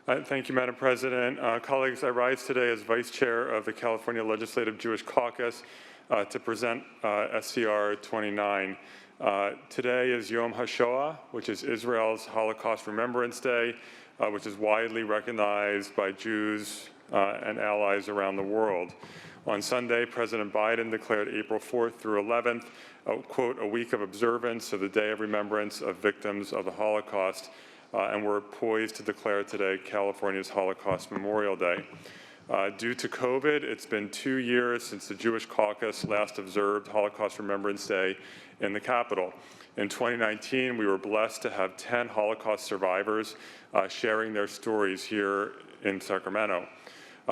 Thank you, Madam President. Colleagues, I rise today as Vice Chair of the California Legislative Jewish Caucus to present SCR 29. Today is Yom HaShoah, which is Israel's Holocaust Remembrance Day, which is widely recognized by Jews and allies around the world. On Sunday, President Biden declared April 4th through 11th, quote, a week of observance of the Day of Remembrance of Victims of the Holocaust, and we're poised to declare today California's Holocaust Memorial Day. Due to COVID, it's been 2 years since the Jewish Caucus last observed Holocaust Remembrance Day in the Capitol. In 2019, we were blessed to have 10 Holocaust survivors sharing their stories here in Sacramento.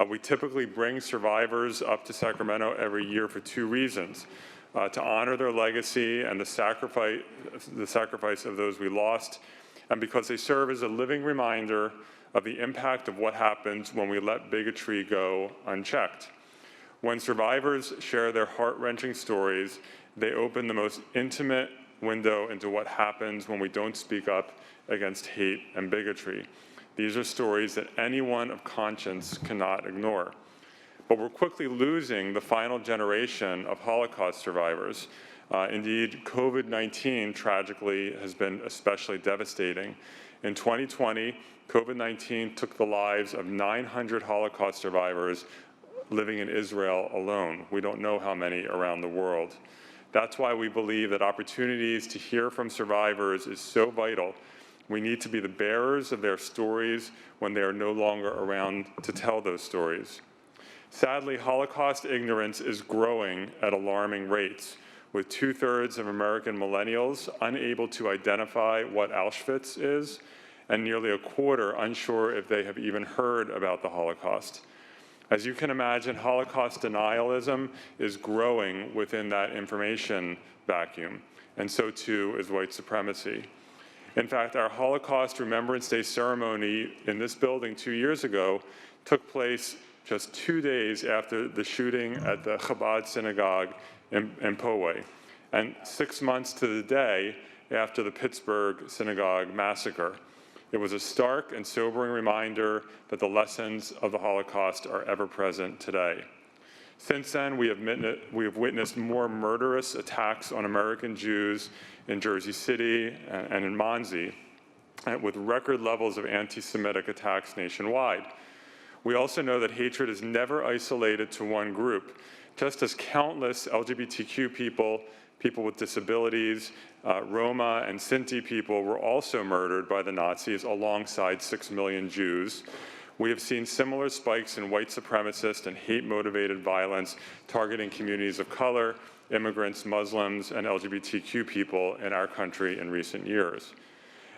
We typically bring survivors up to Sacramento every year for 2 reasons: to honor their legacy and the sacrifice of those we lost, and because they serve as a living reminder of the impact of what happens when we let bigotry go unchecked. When survivors share their heart-wrenching stories, they open the most intimate window into what happens when we don't speak up against hate and bigotry. These are stories that anyone of conscience cannot ignore. But we're quickly losing the final generation of Holocaust survivors. Indeed, COVID-19 tragically has been especially devastating. In 2020, COVID-19 took the lives of 900 Holocaust survivors living in Israel alone. We don't know how many around the world. That's why we believe that opportunities to hear from survivors is so vital. We need to be the bearers of their stories when they are no longer around to tell those stories. Sadly, Holocaust ignorance is growing at alarming rates, with 2/3 of American millennials unable to identify what Auschwitz is, and nearly a quarter unsure if they have even heard about the Holocaust. As you can imagine, Holocaust denialism is growing within that information vacuum, and so too is white supremacy. In fact, our Holocaust Remembrance Day ceremony in this building 2 years ago took place just 2 days after the shooting at the Chabad synagogue in Poway, and 6 months to the day after the Pittsburgh synagogue massacre. It was a stark and sobering reminder that the lessons of the Holocaust are ever present today. Since then, we have witnessed more murderous attacks on American Jews in Jersey City and in Monsey, with record levels of anti-Semitic attacks nationwide. We also know that hatred is never isolated to one group. Just as countless LGBTQ people, people with disabilities, Roma and Sinti people were also murdered by the Nazis alongside 6 million Jews, we have seen similar spikes in white supremacist and hate-motivated violence targeting communities of color, immigrants, Muslims, and LGBTQ people in our country in recent years.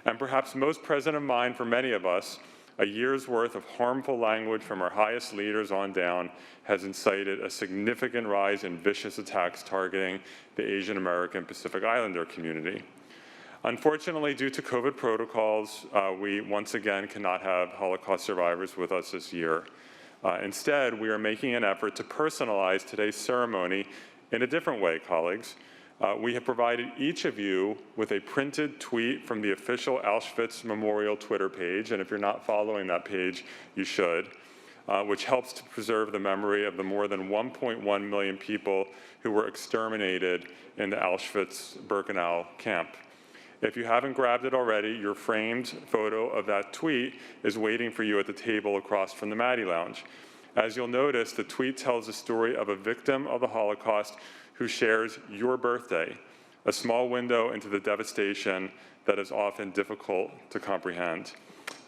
And perhaps most present in mind for many of us, a year's worth of harmful language from our highest leaders on down has incited a significant rise in vicious attacks targeting the Asian American Pacific Islander community. Unfortunately, due to COVID protocols, we once again cannot have Holocaust survivors with us this year. Instead, we are making an effort to personalize today's ceremony in a different way, colleagues. We have provided each of you with a printed tweet from the official Auschwitz Memorial Twitter page, and if you're not following that page, you should, which helps to preserve the memory of the more than 1.1 million people who were exterminated in the Auschwitz-Birkenau camp. If you haven't grabbed it already, your framed photo of that tweet is waiting for you at the table across from the Maddie Lounge. As you'll notice, the tweet tells the story of a victim of the Holocaust who shares your birthday, a small window into the devastation that is often difficult to comprehend.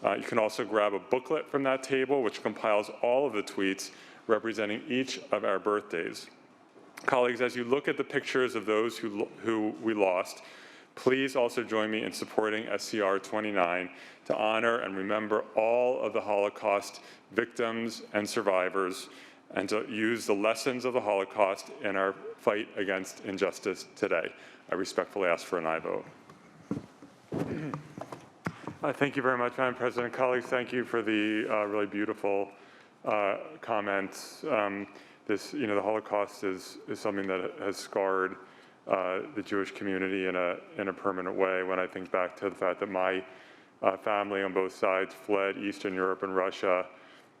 You can also grab a booklet from that table, which compiles all of the tweets representing each of our birthdays. Colleagues, as you look at the pictures of those who we lost, please also join me in supporting SCR 29 to honor and remember all of the Holocaust victims and survivors, and to use the lessons of the Holocaust in our fight against injustice today. I respectfully ask for an aye vote. Thank you very much, Madam President. Colleagues, thank you for the really beautiful comments. The Holocaust is something that has scarred the Jewish community in a permanent way. When I think back to the fact that my family on both sides fled Eastern Europe and Russia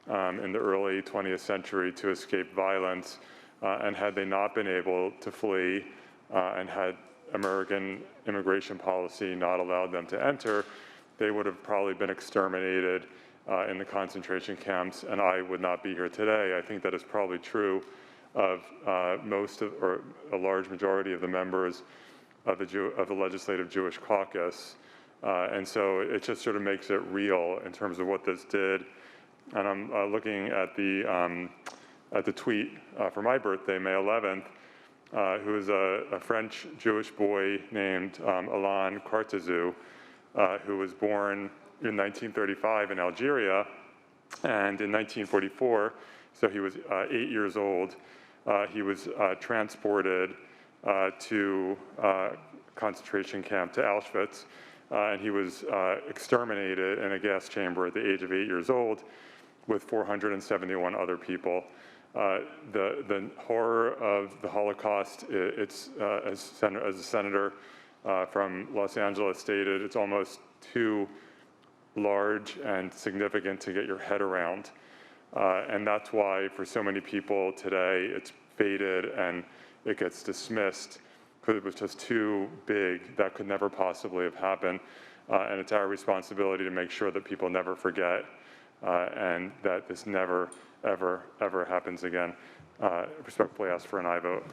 in the early 20th century to escape violence. And had they not been able to flee and had American immigration policy not allowed them to enter, they would have probably been exterminated in the concentration camps, and I would not be here today. I think that is probably true of most of, or a large majority of the members of the Legislative Jewish Caucus. And so it just sort of makes it real in terms of what this did. And I'm looking at the tweet for my birthday, May 11th, who is a French Jewish boy named Alain Cartezou, who was born in 1935 in Algeria, and in 1944, so he was 8 years old, he was transported to concentration camp to Auschwitz, and he was exterminated in a gas chamber at the age of 8 years old with 471 other people. The horror of the Holocaust, it's as a senator from Los Angeles stated, it's almost too large and significant to get your head around. And that's why for so many people today, it's faded and it gets dismissed because it was just too big. That could never possibly have happened. And it's our responsibility to make sure that people never forget and that this never, ever, ever happens again. Respectfully ask for an aye vote.